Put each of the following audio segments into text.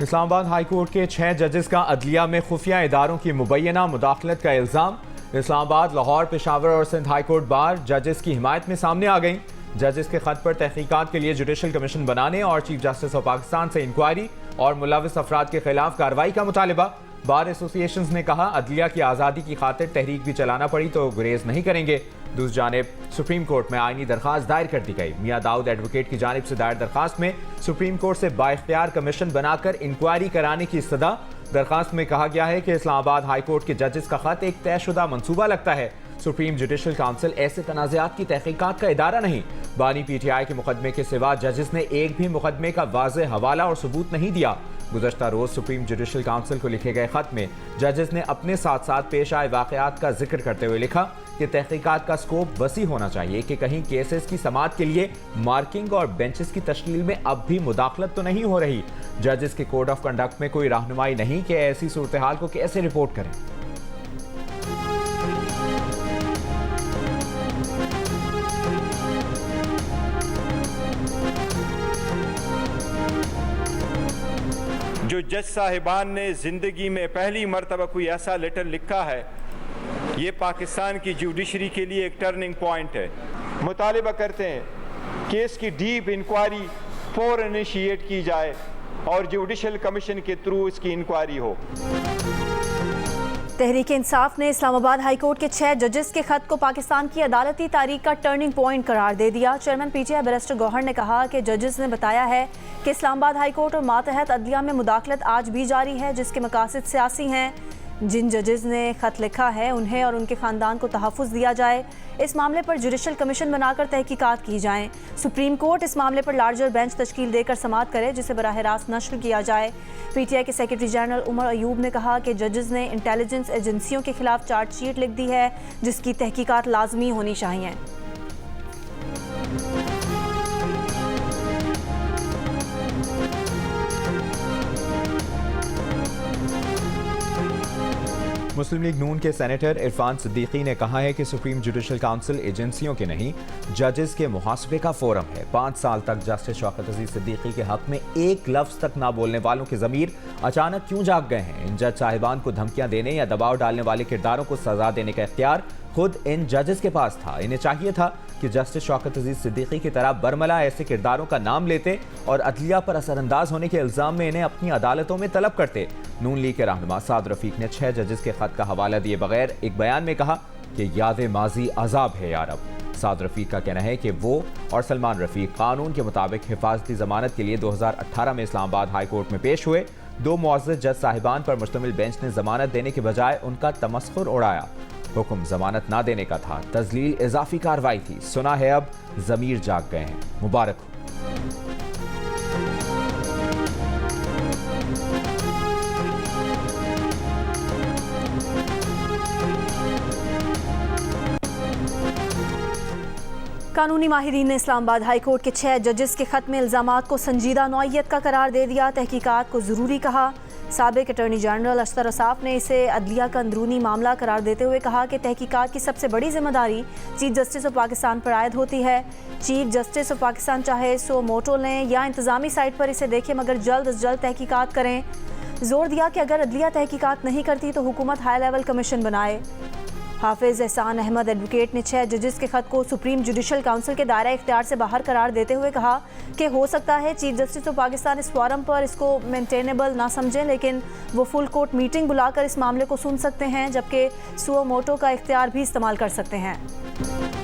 Islamabad high court के 6 जजेस का अदलिया में खुफिया इदारों की मुबैना मुदाखलत का इल्ज़ाम। इस्लामाबाद, लाहौर, पेशावर और सिंध हाई कोर्ट बार जजेस की हिमायत में सामने आ गई। जजेस के खत पर तहकीकात के लिए जुडिशल कमीशन बनाने और चीफ जस्टिस ऑफ पाकिस्तान से इंक्वायरी और मुलविस अफराद के खिलाफ कार्रवाई का मुतालबा। बार एसोसिएशन ने कहा, अदलिया की आज़ादी की खातिर तहरीक भी चलाना पड़ी तो गुरेज नहीं करेंगे। दूसरी जानिब सुप्रीम कोर्ट में आईनी दरखास्त दायर कर दी गई। मियां दाऊद एडवोकेट की जानिब से दायर दरखास्त में सुप्रीम कोर्ट से बाइख्तियार कमीशन बनाकर इंक्वायरी कराने की इस्तदा। दरखास्त में कहा गया है कि इस्लामाबाद हाई कोर्ट के जजेस का खत एक तयशुदा मंसूबा लगता है। सुप्रीम जुडिशल काउंसिल ऐसे तनाज़ात की तहकीकात का इदारा नहीं। बानी PTI के मुकदमे के सिवा जजेस ने एक भी मुकदमे का वाज़ेह हवाला और सबूत नहीं दिया। गुज़श्ता रोज़ सुप्रीम जुडिशल काउंसिल को लिखे गए खत में जजेस ने अपने साथ साथ पेश आए वाक़यात का जिक्र करते हुए लिखा कि तहकीकात का स्कोप वसी होना चाहिए कि कहीं केसेस की समाअत के लिए मार्किंग और बेंचेस की तश्कील में अब भी मुदाखलत तो नहीं हो रही। जजेस के कोड ऑफ कंडक्ट में कोई रहनुमाई नहीं कि ऐसी सूरत हाल को कैसे रिपोर्ट करें। जो जज साहिबान ने ज़िंदगी में पहली मरतबा कोई ऐसा लेटर लिखा है, ये पाकिस्तान की जुडिशरी के लिए एक टर्निंग पॉइंट है। मुतालिबा करते हैं केस की डीप इंक्वायरी फौरन इनिशिएट की जाए और जुडिशल कमीशन के थ्रू इसकी इंक्वायरी हो। तहरीक इंसाफ ने इस्लामाबाद हाई कोर्ट के 6 जजेस के खत को पाकिस्तान की अदालती तारीख का टर्निंग पॉइंट करार दे दिया। चेयरमैन PTI बैरिस्टर गौहर ने कहा कि जजेस ने बताया है कि इस्लामाबाद हाई कोर्ट और मातहत अदलिया में मुदाखलत आज भी जारी है, जिसके मकासद सियासी हैं। जिन जजेस ने खत लिखा है उन्हें और उनके ख़ानदान को तहफ़्फ़ुज़ दिया जाए। इस मामले पर जुडिशल कमीशन बनाकर तहकीकात की जाएँ। सुप्रीम कोर्ट इस मामले पर लार्जर बेंच तश्कील देकर समाअत करे, जिसे बराह रास्त नश्र किया जाए। PTI के सेक्रेटरी जनरल उमर अयूब ने कहा कि जजेस ने इंटेलिजेंस एजेंसियों के खिलाफ चार्जशीट लिख दी है, जिसकी तहकीकात लाजमी होनी चाहिए। मुस्लिम लीग नून के सेनेटर इरफान सिद्दीकी ने कहा है कि सुप्रीम जुडिशल काउंसिल एजेंसियों के नहीं, जजेस के मुहासबे का फोरम है। 5 साल तक जस्टिस शौकत अजीज सिद्दीकी के हक में एक लफ्ज तक ना बोलने वालों के ज़मीर अचानक क्यों जाग गए हैं। इन जज साहिबान को धमकियां देने या दबाव डालने वाले किरदारों को सजा देने का इख्तियार खुद इन जजेस के पास था। इन्हें चाहिए था कि जस्टिस शौकत अजीज सिद्दीकी की तरह बरमला ऐसे किरदारों का नाम लेते और अदलिया पर असरअंदाज होने के इल्ज़ाम में इन्हें अपनी अदालतों में तलब करते। नून लीग के रहनुमा साद रफीक ने 6 जजेस के खत का हवाला दिए बगैर एक बयान में कहा कि याद माजी अजाब है यारब। साद रफीक का कहना है कि वो और सलमान रफीक कानून के मुताबिक हिफाजती जमानत के लिए 2018 में इस्लामाबाद हाई कोर्ट में पेश हुए। 2 मुअज़्ज़ज़ जज साहिबान पर मुश्तमिल बेंच ने जमानत देने के बजाय उनका तमस्खुर उड़ाया। हुक्म जमानत ना देने का था, तजलील इजाफी कार्रवाई थी। सुना है अब जमीर जाग गए हैं, मुबारक हो। कानूनी माहिरीन ने इस्लामाबाद हाई कोर्ट के 6 जजेस के खत में इल्ज़ामात को संजीदा नौइयत का करार दे दिया। तहकीकात को ज़रूरी कहा। साबिक अटॉर्नी जनरल अशतर असाफ ने इसे अदलिया का अंदरूनी मामला करार देते हुए कहा कि तहकीकात की सबसे बड़ी जिम्मेदारी चीफ जस्टिस ऑफ पाकिस्तान पर आयद होती है। चीफ जस्टिस ऑफ पाकिस्तान चाहे सो मोटो लें या इंतज़ामी साइट पर इसे देखें, मगर जल्द अज जल्द तहकीकात करें। जोर दिया कि अगर अदलिया तहकीकात नहीं करती तो हुकूमत हाई लेवल कमीशन बनाए। हाफिज एहसान अहमद एडवोकेट ने 6 जजेस के खत को सुप्रीम जुडिशल काउंसिल के दायरा इख्तियार से बाहर करार देते हुए कहा कि हो सकता है चीफ जस्टिस ऑफ पाकिस्तान इस फोरम पर इसको मेंटेनेबल ना समझें, लेकिन वो फुल कोर्ट मीटिंग बुलाकर इस मामले को सुन सकते हैं, जबकि सुओ मोटो का इख्तियार भी इस्तेमाल कर सकते हैं।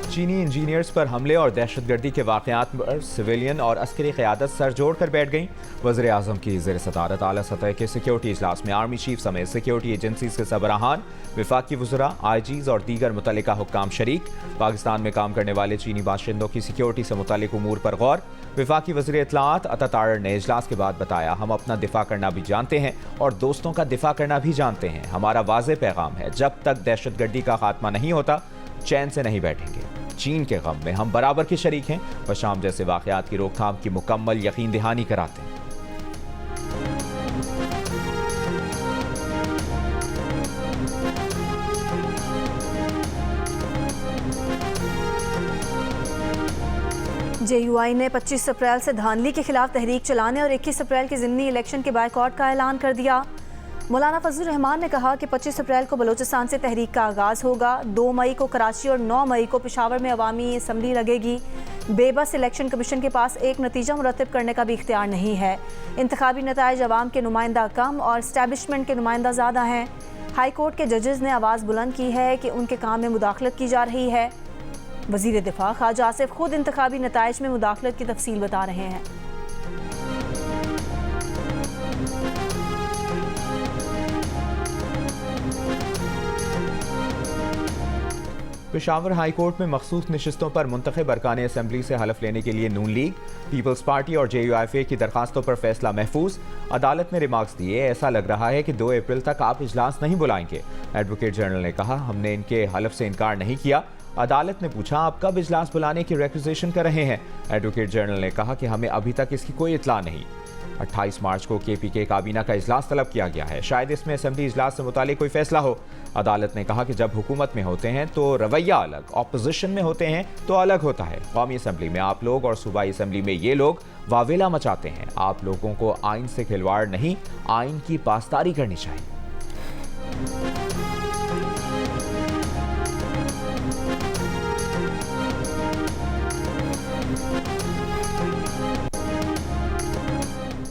चीनी इंजीनियर्स पर हमले और दहशतगर्दी के वाक़यात पर सिविलियन और अस्करी क़यादत सर जोड़ कर बैठ गई। वज़ीर आज़म की ज़ेर सदारत आला सतह के सिक्योरिटी इजलास में आर्मी चीफ समेत सिक्योरिटी एजेंसीज के सरबराहान, वफाकी वज़रा, IGs और दीगर मुतल्लिका हुक्काम शरीक। पाकिस्तान में काम करने वाले चीनी बाशिंदों की सिक्योरिटी से मुतल्लिक उमूर पर गौर। वफाकी वज़ीर इत्तलाआत अता तारड़ ने इजलास के बाद बताया, हम अपना दिफा करना भी जानते हैं और दोस्तों का दिफा करना भी जानते हैं। हमारा वाज़ेह पैगाम है, जब तक दहशतगर्दी का खात्मा नहीं होता चैन से नहीं बैठेंगे। चीन के गम में हम बराबर के शरीक हैं व शाम जैसे वाक़यात की रोकथाम की मुकम्मल यकीन दहानी कराते हैं। JUI ने 25 अप्रैल से धांधली के खिलाफ तहरीक चलाने और 21 अप्रैल के ज़िमनी इलेक्शन के बायकॉट का ऐलान कर दिया। मौलाना फजलुर रहमान ने कहा कि 25 अप्रैल को बलोचिस्तान से तहरीक का आगाज़ होगा। 2 मई को कराची और 9 मई को पेशावर में अवामी असम्बली लगेगी। बेबस इलेक्शन कमीशन के पास एक नतीजा मुरतब करने का भी इख्तियार नहीं है। इंतखाबी नताइज अवाम के नुमाइंदा कम और इस्टेब्लिशमेंट के नुमाइंदा ज़्यादा हैं। हाई कोर्ट के जजेस ने आवाज़ बुलंद की है कि उनके काम में मुदाखलत की जा रही है। वज़ीर दिफा ख्वाजा आसिफ खुद इंतखाबी नताइज में मुदाखलत की तफसील बता रहे हैं। पेशावर हाई कोर्ट में मखसूस नशिस्तों पर मुंतखब अरकान असम्बली से हलफ लेने के लिए नून लीग, पीपल्स पार्टी और JUIF की दरखास्तों पर फैसला महफूज। अदालत ने रिमार्क्स दिए, ऐसा लग रहा है कि 2 अप्रैल तक आप इजलास नहीं बुलाएंगे। एडवोकेट जनरल ने कहा, हमने इनके हलफ से इनकार नहीं किया। अदालत ने पूछा, आप कब इजलास बुलाने की रिक्वेजिशन कर रहे हैं? एडवोकेट जनरल ने कहा कि हमें अभी तक इसकी कोई इत्तला नहीं। 28 मार्च को KPK काबीना का इजलास तलब किया गया है, शायद इसमें असम्बली इजलास से मुतालिक कोई फैसला हो। अदालत ने कहा कि जब हुकूमत में होते हैं तो रवैया अलग, ऑपोजिशन में होते हैं तो अलग होता है। कौमी असम्बली में आप लोग और सूबाई असम्बली में ये लोग वावेला मचाते हैं। आप लोगों को आइन से खिलवाड़ नहीं, आइन की पासदारी करनी चाहिए।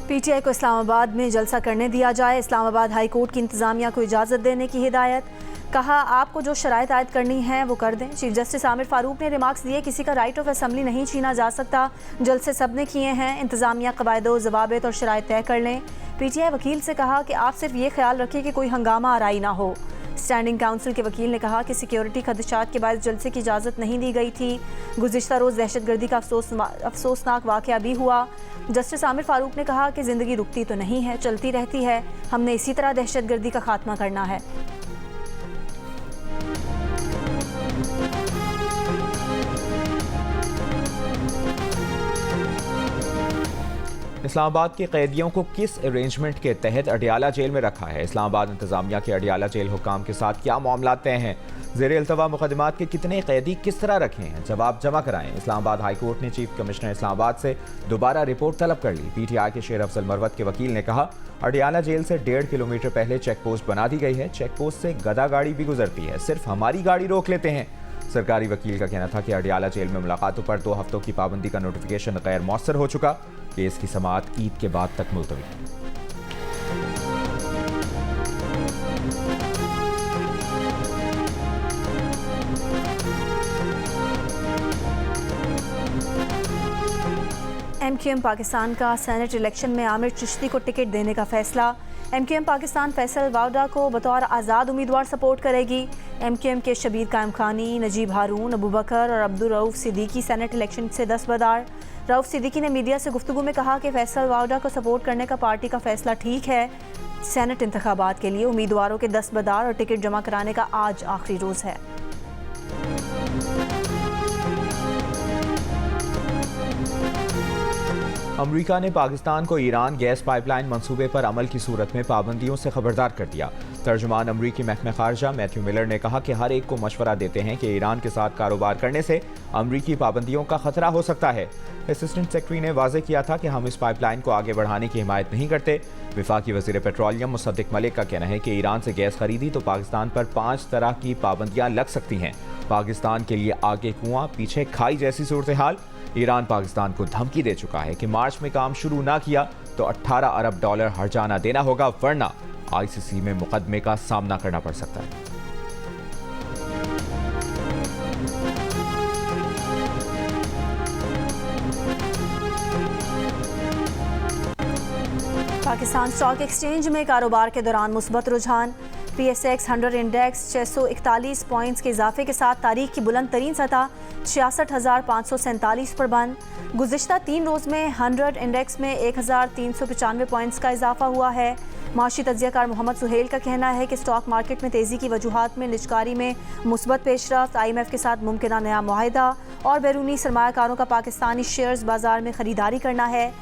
PTI को इस्लामाबाद में जलसा करने दिया जाए। इस्लामाबाद हाई कोर्ट की इंतजामिया को इजाज़त देने की हिदायत। कहा, आपको जो शराइत आयद करनी है वो कर दें। चीफ जस्टिस आमिर फारूक ने रिमार्क्स दिए, किसी का राइट ऑफ असेंबली नहीं छीना जा सकता। जलसे सब ने किए हैं, इंतजामिया कवायदो ज़वाबित और शराइत तय कर लें। PTI वकील से कहा कि आप सिर्फ ये ख्याल रखें कि कोई हंगामा आराई ना हो। स्टैंडिंग काउंसिल के वकील ने कहा कि सिक्योरिटी खदशात के बाद जलसे की इजाज़त नहीं दी गई थी। गुज़िश्ता रोज़ दहशतगर्दी का अफसोसनाक वाक़या भी हुआ। जस्टिस आमिर फारूक ने कहा कि ज़िंदगी रुकती तो नहीं है, चलती रहती है। हमने इसी तरह दहशतगर्दी का खात्मा करना है। इस्लामाबाद के कैदियों को किस अरेंजमेंट के तहत अडियाला जेल में रखा है? इस्लामाबाद इंतजामिया के अडियाला जेल हुकाम के साथ क्या मामला तय हैं? ज़ेरे अल्तवा मुकदमात के कितने कैदी किस तरह रखे हैं? जवाब जमा कराएं। इस्लामाबाद हाई कोर्ट ने चीफ कमिश्नर इस्लामाबाद से दोबारा रिपोर्ट तलब कर ली। PTI के शेर अफजल मरवत के वकील ने कहा, अडियाला जेल से 1.5 किलोमीटर पहले चेक पोस्ट बना दी गई है। चेक पोस्ट से गदा गाड़ी भी गुजरती है, सिर्फ हमारी गाड़ी रोक लेते हैं। सरकारी वकील का कहना था कि अडियाला जेल में मुलाकातों पर 2 हफ्तों की पाबंदी का नोटिफिकेशन गैर मौसर हो चुका। केस की समाअत ईद के बाद तक मुलतवी। MQM पाकिस्तान का सेनेट इलेक्शन में आमिर चिश्ती को टिकट देने का फैसला। MQM पाकिस्तान फैसल वावडा को बतौर आज़ाद उम्मीदवार सपोर्ट करेगी। MQM के शबीर कायम खानी, नजीब हारून, अबू बकर और अब्दुल रऊफ सिद्दीकी सेनेट इलेक्शन से दस्तबरदार। रऊफ सिद्दीकी ने मीडिया से गुफ्तगू में कहा कि फैसल वावडा को सपोर्ट करने का पार्टी का फैसला ठीक है। सेनेट इंतखाबात के लिए उम्मीदवारों के दस्तबरदार और टिकट जमा कराने का आज आखिरी रोज़ है। अमरीका ने पाकिस्तान को ईरान गैस पाइपलाइन मंसूबे पर अमल की सूरत में पाबंदियों से खबरदार कर दिया। तर्जुमान अमरीकी महकमा खारजा मैथ्यू मिलर ने कहा कि हर एक को मशवरा देते हैं कि ईरान के साथ कारोबार करने से अमरीकी पाबंदियों का खतरा हो सकता है। असिस्टेंट सेक्रेटरी ने वाज़ेह किया था कि हम इस पाइपलाइन को आगे बढ़ाने की हिमायत नहीं करते। वफाकी वज़ीर पेट्रोलियम मुसद्दिक मलिक का कहना है कि ईरान से गैस खरीदी तो पाकिस्तान पर 5 तरह की पाबंदियां लग सकती हैं। पाकिस्तान के लिए आगे कुआं पीछे खाई जैसी सूरत हाल। ईरान पाकिस्तान को धमकी दे चुका है कि मार्च में काम शुरू ना किया तो $18 अरब हर्जाना देना होगा, वरना ICC में मुकदमे का सामना करना पड़ सकता है। पाकिस्तान स्टॉक एक्सचेंज में कारोबार के दौरान मुस्बत रुझान। PSX 100 इंडेक्स 641 पॉइंट्स के इजाफे के साथ तारीख की बुलंद तरीन सतह 66,547 पर बंद। गुज़िश्ता 3 रोज़ में 100 इंडेक्स में 1,395 पॉइंट्स का इजाफा हुआ है। माशी तज्ज़ियाकार मोहम्मद सुहेल का कहना है कि स्टॉक मार्केट में तेज़ी की वजूहात में निजकारी में मुस्बत पेशरफ्त, IMF के साथ मुमकिन नया मुआहिदा और बैरूनी सरमायाकारों का पाकिस्तानी शेयर्स बाजार में ख़रीदारी करना है।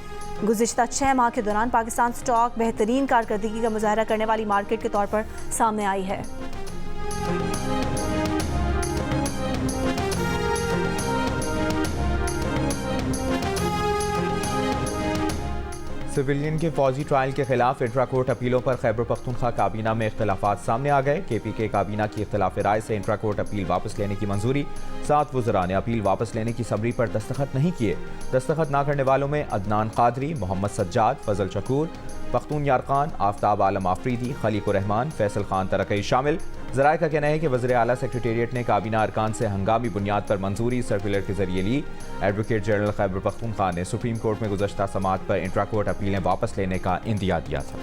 गुज़िश्ता 6 माह के दौरान पाकिस्तान स्टॉक बेहतरीन कारकर्दगी का मुजाहरा करने वाली मार्केट के तौर पर सामने आई है। सिविलियन के फौजी ट्रायल के खिलाफ इंट्रा कोर्ट अपीलों पर खैबर पख्तूनख्वा काबीना में इख्तलाफात सामने आ गए। KPK काबीना की इख्तलाफ राय से इंट्रा कोर्ट अपील वापस लेने की मंजूरी। 7 वज़रा ने अपील वापस लेने की समरी पर दस्तखत नहीं किए। दस्तखत ना करने वालों में अदनान कादरी, मोहम्मद सज्जाद, फजल शकूर, पख्तून यारखान, आफ्ताब आलम आफरीदी, खलीकुर रहमान, फैसल खान तरकई शामिल। ज़राए का कहना है कि वज़ीर आला सेक्रेटेरिएट ने काबीना अरकान से हंगामी बुनियाद पर मंजूरी सर्कुलर के जरिए ली। एडवोकेट जनरल खैबर पख्तूनख्वा ने सुप्रीम कोर्ट में गुज़श्ता समाअत पर इंट्रा कोर्ट अपीलें वापस लेने का इंदिया दिया था।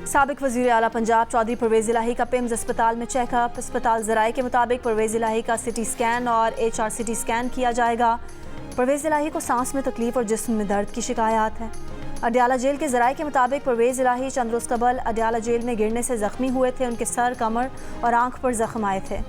साबिक वज़ीर आला पंजाब चौधरी परवेज़ इलाही का पिम्स अस्पताल में चेकअप। अस्पताल ज़राए के मुताबिक परवेज़ इलाही का CT स्कैन और HRCT स्कैन किया जाएगा। परवेज़ इलाही को सांस में तकलीफ और जिस्म में दर्द की शिकायत है। अडयाला जेल के ज़राए के मुताबिक परवेज़ इलाही चंद रोज़ कबल अडयाला जेल में गिरने से ज़ख्मी हुए थे। उनके सर, कमर और आंख पर जख्म आए थे।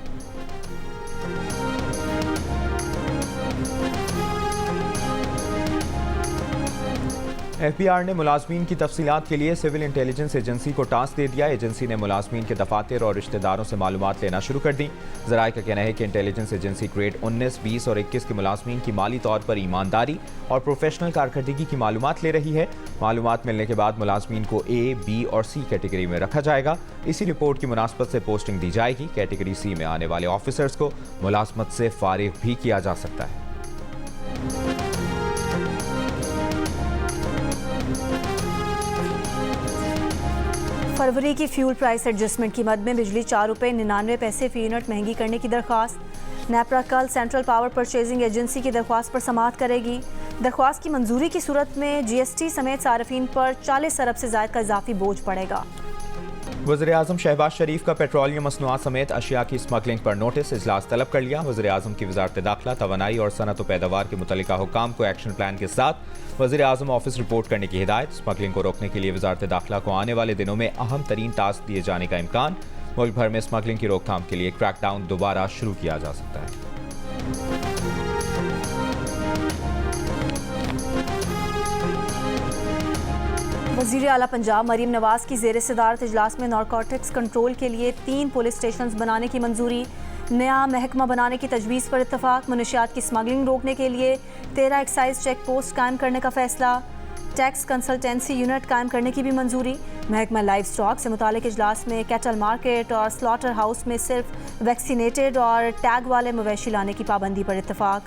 FBR ने मुलाजमीन की तफसीलात के लिए सिविल इंटेलिजेंस एजेंसी को टास्क दे दिया। एजेंसी ने मुलाजमीन के दफातर और रिश्तेदारों से मालूमात लेना शुरू कर दी। ज़राए का कहना है कि इंटेलिजेंस एजेंसी ग्रेड 19, 20 और 21 के मुलाजमीन की माली तौर पर ईमानदारी और प्रोफेशनल कारकर्दगी की मालूमात ले रही है। मालूमात मिलने के बाद मुलाजमीन को A, B और C कैटेगरी में रखा जाएगा। इसी रिपोर्ट की मुनासबत से पोस्टिंग दी जाएगी। कैटेगरी C में आने वाले ऑफिसर्स को मुलाजमत से फारिग भी किया जा सकता है। फरवरी की फ्यूल प्राइस एडजस्टमेंट की मद में बिजली 4 रुपये 99 पैसे फी यूनिट महंगी करने की दरख्वास्त। नेपरा कल सेंट्रल पावर परचेजिंग एजेंसी की दरख्वास्त पर समाअत करेगी। दरख्वास्त की मंजूरी की सूरत में GST समेत सार्फिन पर 40 अरब से ज़ायद का इजाफी बोझ पड़ेगा। वज़ीर-ए-आज़म शहबाज शरीफ का पेट्रोलियम मसनूआत समेत अशिया की स्मगलिंग पर नोटिस इजलास तलब कर लिया। वज़ीर-ए-आज़म की वज़ारत दाखिला, तवानाई और सनअत व पैदावार के मुतल्लिका हुकाम को एक्शन प्लान के साथ वज़ीर-ए-आज़म ऑफिस रिपोर्ट करने की हिदायत। स्मगलिंग को रोकने के लिए वज़ारत दाखिला को आने वाले दिनों में अहम तरीन टास्क दिए जाने का इम्कान। मुल्क भर में स्मगलिंग की रोकथाम के लिए क्रैकडाउन दोबारा शुरू किया जा सकता है। वज़ीर आला पंजाब मरीम नवाज की ज़ेर सदारत इजलास में नारकोटिक्स कंट्रोल के लिए 3 पुलिस स्टेशन बनाने की मंजूरी। नया महकमा बनाने की तजवीज़ पर इत्तफाक। मनशियात की स्मगलिंग रोकने के लिए 13 एक्साइज चेक पोस्ट कायम करने का फैसला। टैक्स कंसल्टेंसी यूनिट कायम करने की भी मंजूरी। महकमा लाइव स्टॉक से मुतालिक इजलास में कैटल मार्केट और स्लॉटर हाउस में सिर्फ वैक्सीनेटेड और टैग वाले मवेशी लाने की पाबंदी पर इत्तफाक।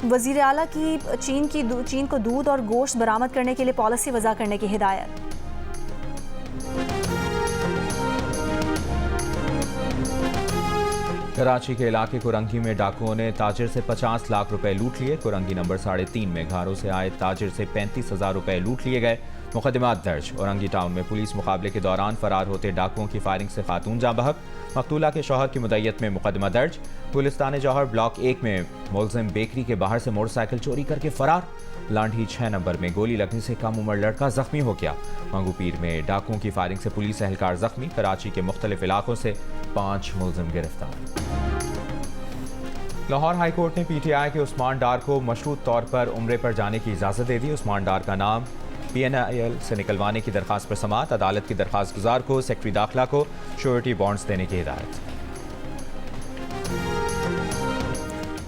वज़ीर आला की चीन को दूध और गोश्त बरामद करने के लिए पॉलिसी वज़ा करने की हिदायत। कराची के इलाके कुरंगी में डाकुओं ने ताजिर से 50 लाख रुपए लूट लिए। कुरंगी नंबर 3.5 में घारों से आए ताजिर से 35,000 रुपए लूट लिए गए। मुकदमात दर्ज। औरंगी टाउन में पुलिस मुकाबले के दौरान फरार होते डाकुओं की फायरिंग से खातून जाँ बहक। मकतूला के शौहर की मुद्दत में मुकदमा दर्ज। पुलिस्तान जौहर ब्लॉक 1 में मुलजिम बेकरी के बाहर से मोटरसाइकिल चोरी करके फरार। लांढी 6 नंबर में गोली लगने से कम उम्र लड़का जख्मी हो गया। मंगूपीर में डाकुओं की फायरिंग से पुलिस एहलकार जख्मी। कराची के मुख्तलिफ इलाकों से 5 मुलजिम गिरफ्तार। लाहौर हाई कोर्ट ने PTI के उस्मान डार को मशरूत तौर पर उम्रे पर जाने की इजाज़त दे दी। उस्मान डार का नाम PNIL से निकलवाने की दरख्वास्त पर समाअत। अदालत की दरख्वास्त गुजार को सेक्रेटरी दाखिला को श्योरिटी बॉन्ड्स देने की हिदायत।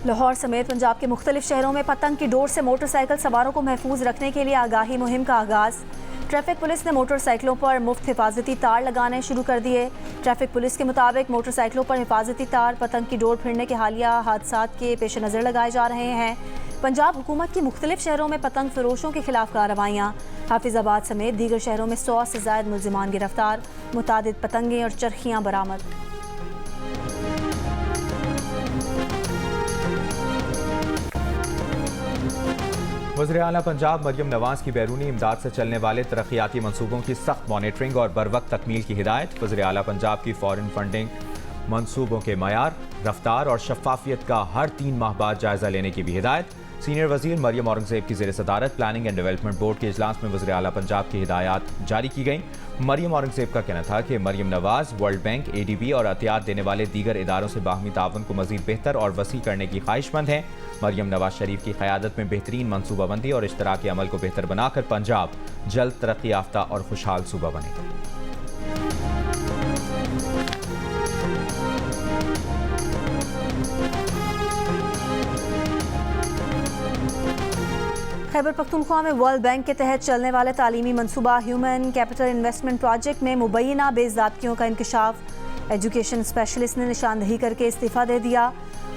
लाहौर समेत पंजाब के मुख्तलिफ शहरों में पतंग की डोर से मोटरसाइकिल सवारों को महफूज रखने के लिए आगाही मुहिम का आगाज़। ट्रैफिक पुलिस ने मोटरसाइकिलों पर मुफ्त हिफाजती तार लगाने शुरू कर दिए। ट्रैफिक पुलिस के मुताबिक मोटरसाइकिलों पर हिफाजती तार पतंग की डोर फिरने के हालिया हादसात के पेश नज़र लगाए जा रहे हैं। पंजाब हुकूमत की मुख्तलिफ शहरों में पतंग फरोशों के खिलाफ कार्रवाइयाँ। हाफिजाबाद समेत दीगर शहरों में 100 से ज़ायद मुल्जिमान गिरफ्तार। मुतादिद पतंगें और चरखियाँ बरामद। वज़ीर आला पंजाब मरियम नवाज की बैरूनी इमदाद से चलने वाले तरक्याती मनसूबों की सख्त मॉनिटरिंग और बरवक्त तकमील की हिदायत। वज़ीर आला पंजाब की फॉरेन फंडिंग मनसूबों के मयार, रफ्तार और शफाफियत का हर 3 माह बाद जायजा लेने की भी हिदायत। सीनियर वज़ीर मरियम औरंगज़ेब की ज़ेर सदारत प्लानिंग एंड डेवलपमेंट बोर्ड के इजलास में वज़ीर आला पंजाब की हिदायत जारी की गई। मरियम औरंगज़ेब का कहना था कि Maryam Nawaz world bank, ADB और अतियात देने वाले दीगर इदारों से बाहमी तावन को मज़ीद बेहतर और वसी करने की ख्वाहिशमंद हैं। मरियम नवाज शरीफ की क़यादत में बेहतरीन मनसूबाबंदी और इश्तराकी अमल को बेहतर बनाकर पंजाब जल्द तरक्की याफ्ता और खुशहाल सूबा बनेगा। खैबर पख्तूनख्वा में वर्ल्ड बैंक के तहत चलने वाले तालीमी मनसूबा ह्यूमन कैपिटल इन्वेस्टमेंट प्रोजेक्ट में मुबैना बेज़ाब्तियों का इंकशाफ। एजुकेशन स्पेशलिस्ट ने निशानदही करके इस्तीफ़ा दे दिया।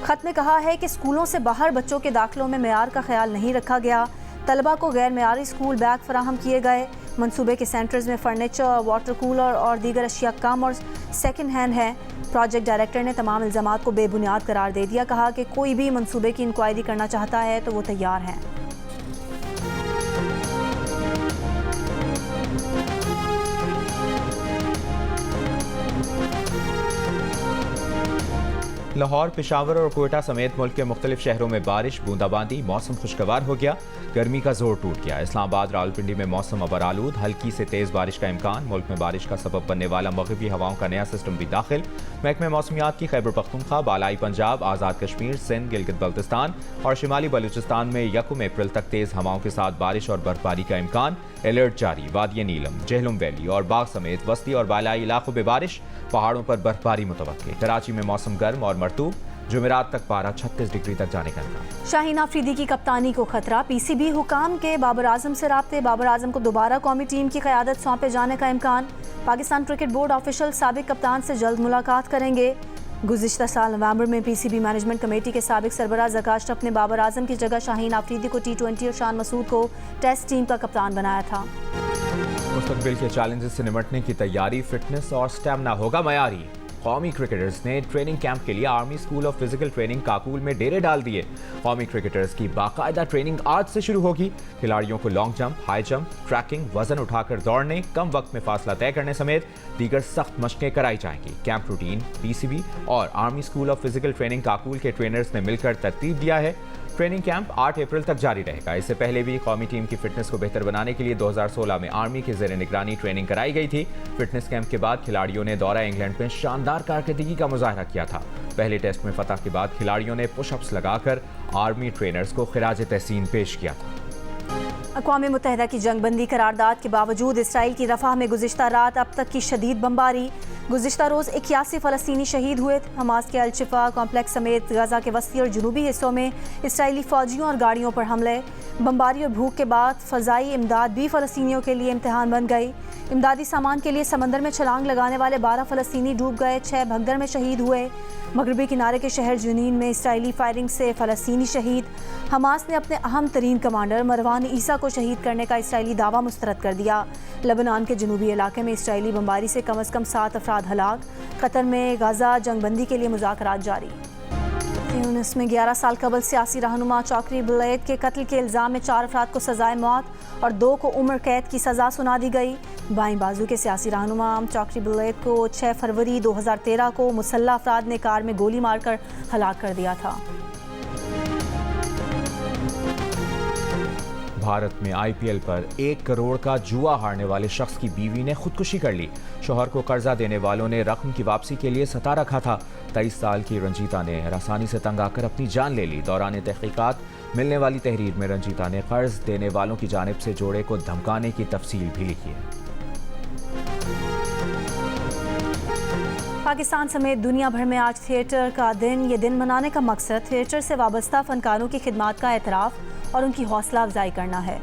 खत में कहा है कि स्कूलों से बाहर बच्चों के दाखिलों में मेयार का ख्याल नहीं रखा गया। तलबा को गैर मेयारी स्कूल बैग फराहम किए गए। मनसूबे के सेंटर्स में फर्नीचर, वाटर कूलर और दीगर अशिया कम और सेकंड हैंड हैं। प्रोजेक्ट डायरेक्टर ने तमाम इल्ज़ामात को बेबुनियाद करार दे दिया। कहा कि कोई भी मनसूबे की इंक्वायरी करना चाहता है तो वो तैयार हैं। लाहौर, पेशावर और कोयटा समेत मुल्क के मुख्तलिफ शहरों में बारिश, बूंदाबांदी, मौसम खुशगवार हो गया। गर्मी का जोर टूट गया। इस्लामाबाद, रावलपिंडी में मौसम अबरालूद, हल्की से तेज़ बारिश का इम्कान। मुल्क में बारिश का सबब बनने वाला मगरबी हवाओं का नया सिस्टम भी दाखिल। महकमे मौसमियात की खैबर पख्तूनख्वा, बालाई पंजाब, आज़ाद कश्मीर, सिंध, गिलगित बल्तिस्तान और शिमाली बलूचिस्तान में 1 अप्रैल तक तेज़ हवाओं के साथ बारिश और बर्फबारी का इम्कान। अलर्ट जारी। वादिया नीलम, जेहलुम वैली और बाग समेत वस्ती और बालाई इलाकों में बारिश, पहाड़ों पर बर्फबारी मुतवक्की। कराची में मौसम गर्म और मरतूब, जुमेरात तक पारा 36 डिग्री तक जाने का इम्कान। शाहीन आफरीदी की कप्तानी को खतरा। पीसीबी हुकाम के बाबर आजम से राब्ते। बाबर आजम को दोबारा कौमी टीम की क़यादत सौंपे जाने का इम्कान। पाकिस्तान क्रिकेट बोर्ड ऑफिशियल साबिक कप्तान से जल्द मुलाकात करेंगे। गुज़िश्ता साल नवंबर में पीसीबी मैनेजमेंट कमेटी के साबिक सरबराह ज़का अशरफ ने बाबर आजम की जगह शाहीन आफरीदी को T20 और शान मसूद को टेस्ट टीम का कप्तान बनाया था। मुस्तकबिल के चैलेंजेस से निपटने की तैयारी, फिटनेस और स्टेमिना होगा मयारी। कौमी क्रिकेटर्स ने ट्रेनिंग कैंप के लिए army school of physical training Kakul में डेरे डाल दिए। कौमी क्रिकेटर्स की बाकायदा ट्रेनिंग आज से शुरू होगी। खिलाड़ियों को long jump, high jump, tracking, वजन उठाकर दौड़ने, कम वक्त में फासला तय करने समेत दीगर सख्त मशकें कराई जाएंगी। कैंप रूटीन पीसीबी और army school of physical training Kakul के ट्रेनर्स ने मिलकर तरतीब दिया है। ट्रेनिंग कैंप 8 अप्रैल तक जारी रहेगा। इससे पहले भी कौमी टीम की फिटनेस को बेहतर बनाने के लिए 2016 में आर्मी के ज़ेर निगरानी ट्रेनिंग कराई गई थी। फिटनेस कैंप के बाद खिलाड़ियों ने दौरा इंग्लैंड में शानदार कारकर्दगी का मुजाहरा किया था। पहले टेस्ट में फतह के बाद खिलाड़ियों ने पुशअप्स लगाकर आर्मी ट्रेनर्स को खिराज तहसीन पेश किया था। अक़वाम मुत्तहिदा की जंगबंदी करारदाद के बावजूद इसराइल की रफ़ाह में गुज़िश्ता रात अब तक की शदीद बमबारी। गुज़िश्ता रोज़ 81 फ़लस्तीनी शहीद हुए। हमास के अल-शिफा कॉम्प्लेक्स समेत गजा के वस्ती और जनूबी हिस्सों में इसराइली फ़ौजियों और गाड़ियों पर हमले। बमबारी और भूख के बाद फ़ज़ाई इमदाद भी फ़लस्तीनियों के लिए इम्तिहान बन गई। इमदादी सामान के लिए समंदर में छलांग लगाने वाले 12 फ़लस्तीनी डूब गए। 6 भगदड़ में शहीद हुए। मगरबी किनारे के शहर जुनीन में इसराइली फायरिंग से फ़लस्तीनी शहीद। हमास ने अपने अहम तरीन कमांडर मरवान ईसा को शहीद करने का इसराइली दावा मुस्तरद कर दिया। लेबनान के जनूबी इलाके में इसराइली बमबारी से कम अज़ कम 7 अफराद हलाक। कतर में गाज़ा जंगबंदी के लिए मुज़ाकरात जारी। यूनिस में 11 साल कबल सियासी रहनुमा चौकरी बुलैद के कत्ल के इल्ज़ाम में 4 अफराद को सज़ाए मौत और 2 को उम्र कैद की सज़ा सुना दी गई। बाईं बाजू के सियासी रहनुमा चौकरी बुलैद को 6 फरवरी 2013 को मुसल्लह अफराद ने कार में गोली मारकर हलाक कर दिया था। भारत में आईपीएल पर 1 करोड़ का जुआ हारने वाले शख्स की बीवी ने खुदकुशी कर ली। शोहर को कर्जा देने वालों ने रकम की वापसी के लिए सता रखा था। 23 साल की रंजीता ने आसानी से तंग आकर अपनी जान ले ली। दौरान तहकीकात मिलने वाली तहरीर में रंजीता ने कर्ज देने वालों की जानिब से जोड़े को धमकाने की तफसील भी लिखी है। पाकिस्तान समेत दुनिया भर में आज थिएटर का दिन। ये दिन मनाने का मकसद थिएटर से वाबस्ता फनकारों की खिदमात का एतराफ़ और उनकी हौसला अफजाई करना है।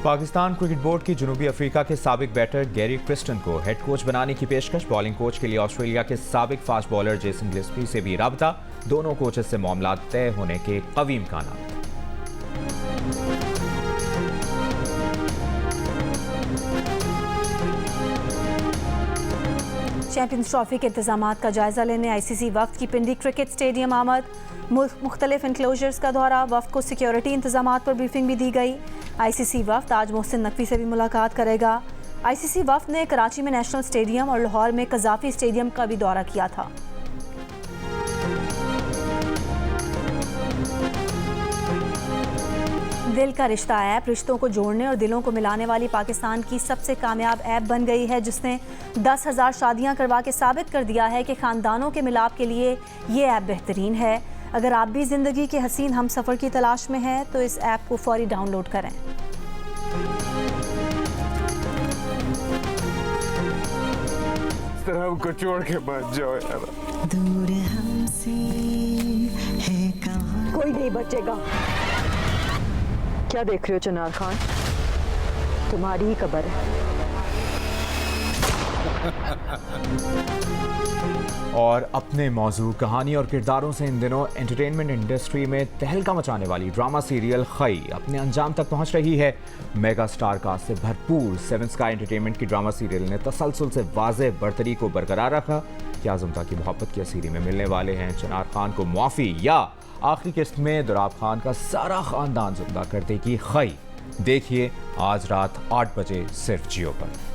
पाकिस्तान क्रिकेट बोर्ड की जनूबी अफ्रीका के साबिक बैटर गैरी क्रिस्टन को हेड कोच बनाने की पेशकश। बॉलिंग कोच के लिए ऑस्ट्रेलिया के साबिक फास्ट बॉलर जेसन गिलस्पी से भी राबता। दोनों कोचेस से मामला तय होने के कवी इम्कान। चैंपियंस ट्रॉफी के इंतजामात का जायजा लेने आईसीसी वफ्द की पिंडी क्रिकेट स्टेडियम आमद। मुख्तलिफ इनक्लोजर्स का दौरा। वफ्द को सिक्योरिटी इंतजामात पर ब्रीफिंग भी दी गई। आईसीसी वफ्द आज मोहसिन नकवी से भी मुलाकात करेगा। आईसीसी वफ्द ने कराची में नेशनल स्टेडियम और लाहौर में कज़ाफ़ी स्टेडियम का भी दौरा किया था। दिल का रिश्ता ऐप रिश्तों को जोड़ने और दिलों को मिलाने वाली पाकिस्तान की सबसे कामयाब ऐप बन गई है, जिसने 10,000 शादियां करवा के साबित कर दिया है कि ख़ानदानों के मिलाप के लिए ये ऐप बेहतरीन है। अगर आप भी ज़िंदगी के हसीन हम सफ़र की तलाश में हैं तो इस ऐप को फौरी डाउनलोड करें। हमको छोड़ के मत जाओ यार। दूर हमसे कोई नहीं बचेगा। क्या देख रहे हो चिनार खान? तुम्हारी ही कब्र है। और अपने मौजू, कहानी और किरदारों से इन दिनों एंटरटेनमेंट इंडस्ट्री में तहलका मचाने वाली ड्रामा सीरियल खई अपने अंजाम तक पहुंच रही है। मेगा स्टार कास्ट से भरपूर सेवन स्काई एंटरटेनमेंट की ड्रामा सीरियल ने तसलसल से वाज़ेह बरतरी को बरकरार रखा। क्या ज़ुमता की मोहब्बत की असीरी में मिलने वाले हैं चिनार खान को मुआफ़ी, या आखिरी किस्त में दुराब खान का सारा ख़ानदान ज़िंदा कर देगी खई? देखिए आज रात 8 बजे सिर्फ जियो पर।